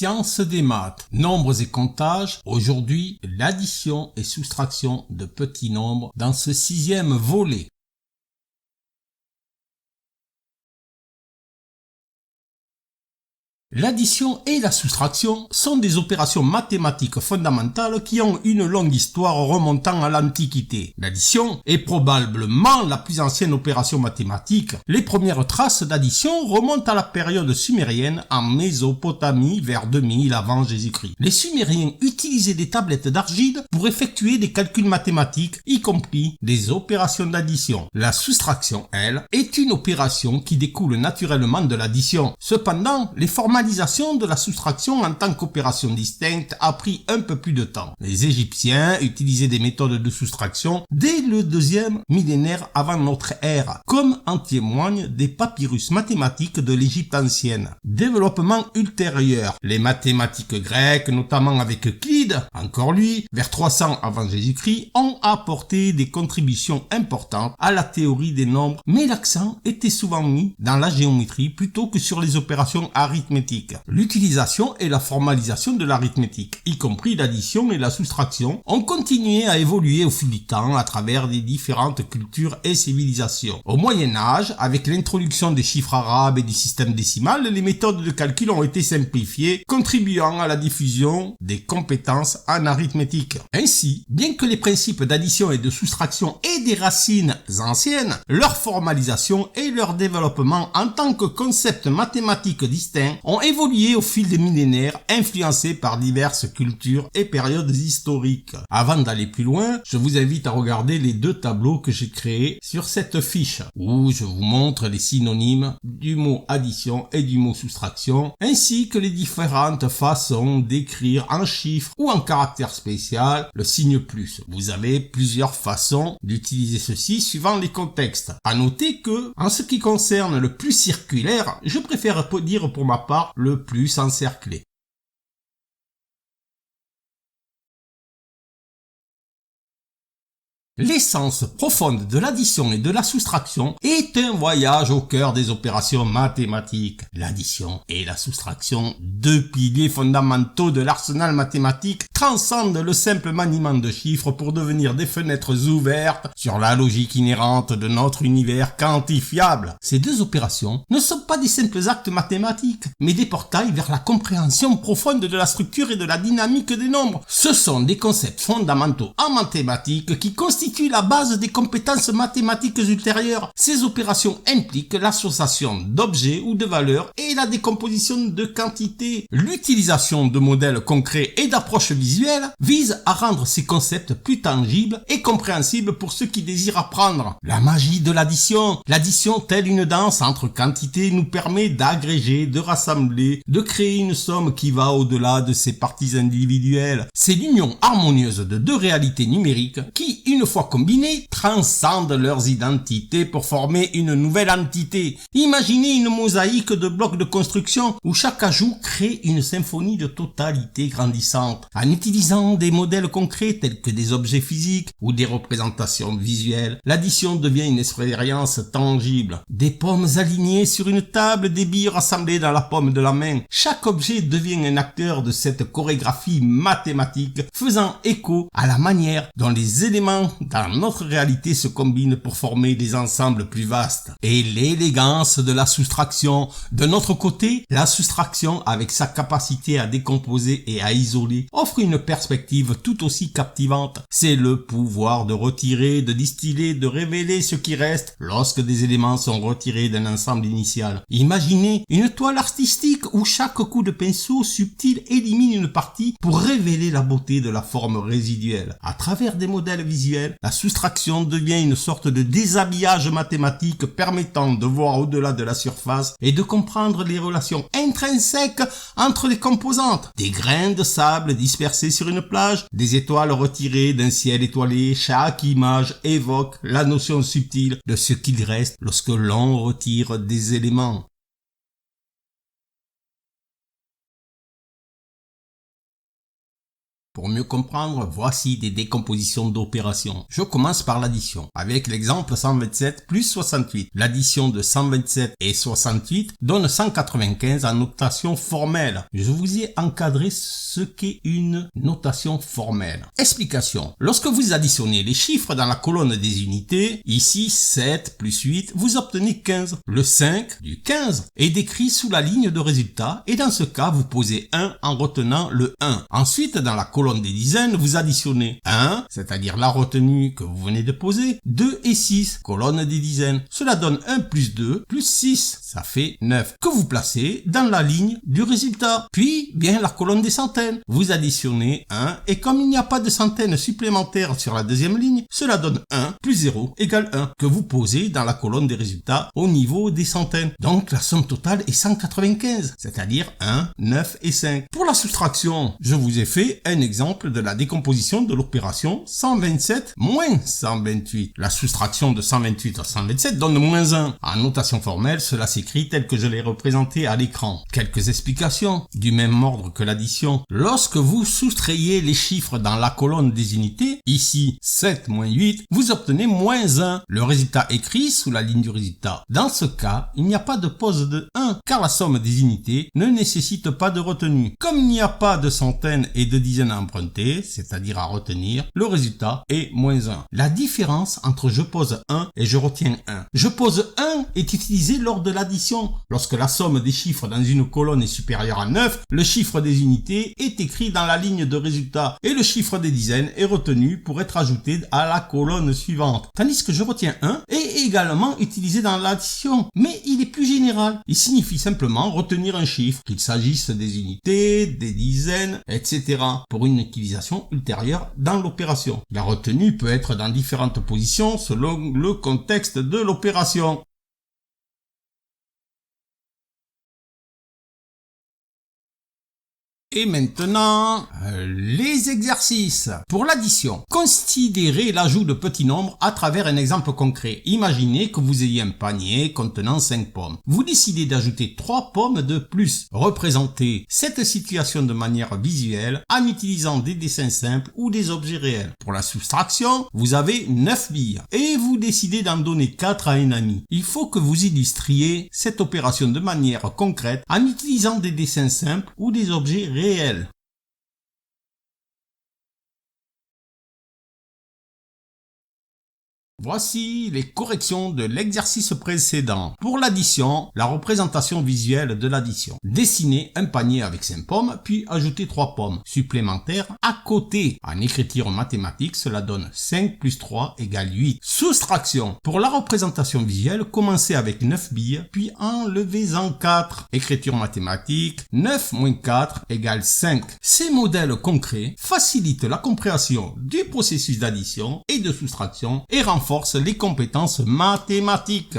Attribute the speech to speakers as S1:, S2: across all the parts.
S1: Sciences des maths, nombres et comptages, aujourd'hui l'addition et soustraction de petits nombres dans ce 6e volet. L'addition et la soustraction sont des opérations mathématiques fondamentales qui ont une longue histoire remontant à l'Antiquité. L'addition est probablement la plus ancienne opération mathématique. Les premières traces d'addition remontent à la période sumérienne en Mésopotamie vers 2000 avant Jésus-Christ. Les Sumériens utilisaient des tablettes d'argile pour effectuer des calculs mathématiques, y compris des opérations d'addition. La soustraction, elle, est une opération qui découle naturellement de l'addition. Cependant, les formalisations de la soustraction en tant qu'opération distincte a pris un peu plus de temps. Les Égyptiens utilisaient des méthodes de soustraction dès le 2e millénaire avant notre ère, comme en témoignent des papyrus mathématiques de l'Égypte ancienne. Développement ultérieur, les mathématiques grecques, notamment avec Euclide, encore lui, vers 300 avant Jésus-Christ, ont apporté des contributions importantes à la théorie des nombres, mais l'accent était souvent mis dans la géométrie plutôt que sur les opérations arithmétiques. L'utilisation et la formalisation de l'arithmétique, y compris l'addition et la soustraction, ont continué à évoluer au fil du temps à travers des différentes cultures et civilisations. Au Moyen-Âge, avec l'introduction des chiffres arabes et du système décimal, les méthodes de calcul ont été simplifiées, contribuant à la diffusion des compétences en arithmétique. Ainsi, bien que les principes d'addition et de soustraction aient des racines anciennes, leur formalisation et leur développement en tant que concepts mathématiques distincts ont évolué au fil des millénaires, influencés par diverses cultures et périodes historiques. Avant d'aller plus loin, je vous invite à regarder les 2 tableaux que j'ai créés sur cette fiche, où je vous montre les synonymes du mot addition et du mot soustraction, ainsi que les différentes façons d'écrire en chiffres ou en caractère spécial le signe plus. Vous avez plusieurs façons d'utiliser ceci suivant les contextes. À noter que, en ce qui concerne le plus circulaire, je préfère dire pour ma part le plus encerclé. L'essence profonde de l'addition et de la soustraction est un voyage au cœur des opérations mathématiques. L'addition et la soustraction, 2 piliers fondamentaux de l'arsenal mathématique, transcendent le simple maniement de chiffres pour devenir des fenêtres ouvertes sur la logique inhérente de notre univers quantifiable. Ces 2 opérations ne sont pas des simples actes mathématiques, mais des portails vers la compréhension profonde de la structure et de la dynamique des nombres. Ce sont des concepts fondamentaux en mathématiques qui constituent la base des compétences mathématiques ultérieures. Ces opérations impliquent l'association d'objets ou de valeurs et la décomposition de quantités. L'utilisation de modèles concrets et d'approches visuelles vise à rendre ces concepts plus tangibles et compréhensibles pour ceux qui désirent apprendre. La magie de l'addition. L'addition, telle une danse entre quantités, nous permet d'agréger, de rassembler, de créer une somme qui va au-delà de ses parties individuelles. C'est l'union harmonieuse de 2 réalités numériques qui, une fois combinées, transcendent leurs identités pour former une nouvelle entité. Imaginez une mosaïque de blocs de construction où chaque ajout crée une symphonie de totalité grandissante. En utilisant des modèles concrets tels que des objets physiques ou des représentations visuelles, l'addition devient une expérience tangible. Des pommes alignées sur une table, des billes rassemblées dans la paume de la main. Chaque objet devient un acteur de cette chorégraphie mathématique, faisant écho à la manière dont les éléments dans notre réalité se combinent pour former des ensembles plus vastes. Et l'élégance de la soustraction. De notre côté, la soustraction, avec sa capacité à décomposer et à isoler, offre une perspective tout aussi captivante. C'est le pouvoir de retirer, de distiller, de révéler ce qui reste lorsque des éléments sont retirés d'un ensemble initial. Imaginez une toile artistique où chaque coup de pinceau subtil élimine une partie pour révéler la beauté de la forme résiduelle. À travers des modèles visuels, la soustraction devient une sorte de déshabillage mathématique permettant de voir au-delà de la surface et de comprendre les relations intrinsèques entre les composantes. Des grains de sable dispersés sur une plage, des étoiles retirées d'un ciel étoilé, chaque image évoque la notion subtile de ce qu'il reste lorsque l'on retire des éléments. Pour mieux comprendre, voici des décompositions d'opérations. Je commence par l'addition, avec l'exemple 127 plus 68. L'addition de 127 et 68 donne 195 en notation formelle. Je vous ai encadré ce qu'est une notation formelle. Explication. Lorsque vous additionnez les chiffres dans la colonne des unités, ici 7 plus 8, vous obtenez 15. Le 5 du 15 est décrit sous la ligne de résultat et dans ce cas, vous posez 1 en retenant le 1. Ensuite, dans la colonne des dizaines, vous additionnez 1, c'est-à-dire la retenue que vous venez de poser, 2 et 6, colonne des dizaines. Cela donne 1 plus 2 plus 6, ça fait 9, que vous placez dans la ligne du résultat. Puis, bien la colonne des centaines. Vous additionnez 1 et comme il n'y a pas de centaines supplémentaires sur la deuxième ligne, cela donne 1 plus 0 égale 1, que vous posez dans la colonne des résultats au niveau des centaines. Donc, la somme totale est 195, c'est-à-dire 1, 9 et 5. Pour la soustraction, je vous ai fait un exemple de la décomposition de l'opération 127 moins 128. La soustraction de 128 à 127 donne moins 1. En notation formelle, cela s'écrit tel que je l'ai représenté à l'écran. Quelques explications, du même ordre que l'addition. Lorsque vous soustrayez les chiffres dans la colonne des unités, ici 7 moins 8, vous obtenez moins 1. Le résultat écrit sous la ligne du résultat. Dans ce cas, il n'y a pas de pose de 1, car la somme des unités ne nécessite pas de retenue. Comme il n'y a pas de centaines et de dizaines à emprunter, c'est-à-dire à retenir, le résultat est moins 1. La différence entre je pose 1 et je retiens 1. Je pose 1 est utilisé lors de l'addition. Lorsque la somme des chiffres dans une colonne est supérieure à 9, le chiffre des unités est écrit dans la ligne de résultat et le chiffre des dizaines est retenu pour être ajouté à la colonne suivante. Tandis que je retiens 1 est également utilisé dans l'addition, mais il est plus général. Il signifie simplement retenir un chiffre, qu'il s'agisse des unités, des dizaines, etc. pour une utilisation ultérieure dans l'opération. La retenue peut être dans différentes positions selon le contexte de l'opération. Et maintenant, les exercices. Pour l'addition, considérez l'ajout de petits nombres à travers un exemple concret. Imaginez que vous ayez un panier contenant 5 pommes. Vous décidez d'ajouter 3 pommes de plus. Représentez cette situation de manière visuelle en utilisant des dessins simples ou des objets réels. Pour la soustraction, vous avez 9 billes et vous décidez d'en donner 4 à un ami. Il faut que vous illustriez cette opération de manière concrète en utilisant des dessins simples ou des objets réels. Voici les corrections de l'exercice précédent. Pour l'addition, la représentation visuelle de l'addition. Dessinez un panier avec 5 pommes, puis ajoutez 3 pommes supplémentaires à côté. En écriture mathématique, cela donne 5 plus 3 égale 8. Soustraction. Pour la représentation visuelle, commencez avec 9 billes, puis enlevez-en 4. Écriture mathématique, 9 moins 4 égale 5. Ces modèles concrets facilitent la compréhension du processus d'addition et de soustraction et renforcent les compétences mathématiques.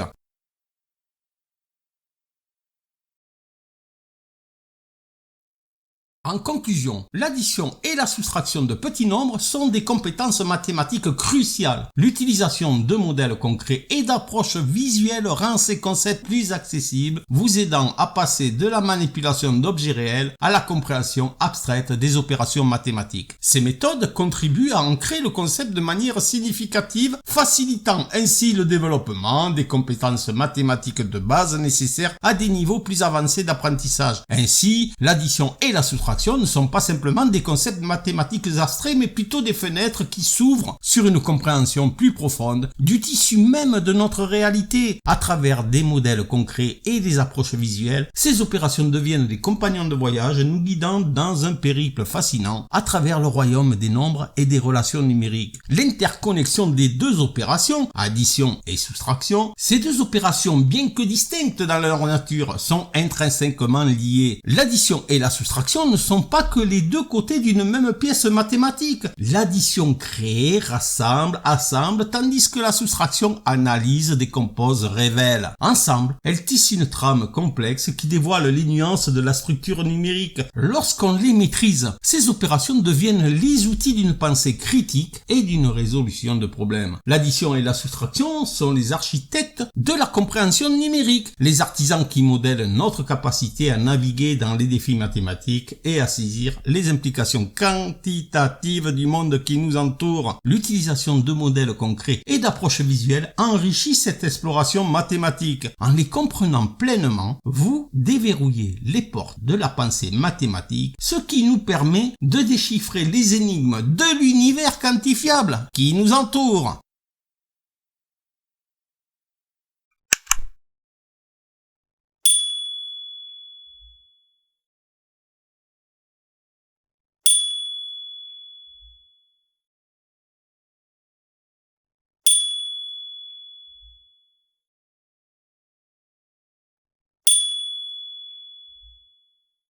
S1: En conclusion, l'addition et la soustraction de petits nombres sont des compétences mathématiques cruciales. L'utilisation de modèles concrets et d'approches visuelles rend ces concepts plus accessibles, vous aidant à passer de la manipulation d'objets réels à la compréhension abstraite des opérations mathématiques. Ces méthodes contribuent à ancrer le concept de manière significative, facilitant ainsi le développement des compétences mathématiques de base nécessaires à des niveaux plus avancés d'apprentissage. Ainsi, l'addition et la soustraction ne sont pas simplement des concepts mathématiques abstraits, mais plutôt des fenêtres qui s'ouvrent sur une compréhension plus profonde du tissu même de notre réalité. À travers des modèles concrets et des approches visuelles, ces opérations deviennent des compagnons de voyage nous guidant dans un périple fascinant à travers le royaume des nombres et des relations numériques. L'interconnexion des deux opérations, addition et soustraction, ces deux opérations, bien que distinctes dans leur nature, sont intrinsèquement liées. L'addition et la soustraction ne sont pas que les deux côtés d'une même pièce mathématique. L'addition crée, rassemble, assemble, tandis que la soustraction analyse, décompose, révèle. Ensemble, elles tissent une trame complexe qui dévoile les nuances de la structure numérique. Lorsqu'on les maîtrise, ces opérations deviennent les outils d'une pensée critique et d'une résolution de problèmes. L'addition et la soustraction sont les architectes de la compréhension numérique, les artisans qui modèlent notre capacité à naviguer dans les défis mathématiques et et à saisir les implications quantitatives du monde qui nous entoure. L'utilisation de modèles concrets et d'approches visuelles enrichit cette exploration mathématique. En les comprenant pleinement, vous déverrouillez les portes de la pensée mathématique, ce qui nous permet de déchiffrer les énigmes de l'univers quantifiable qui nous entoure.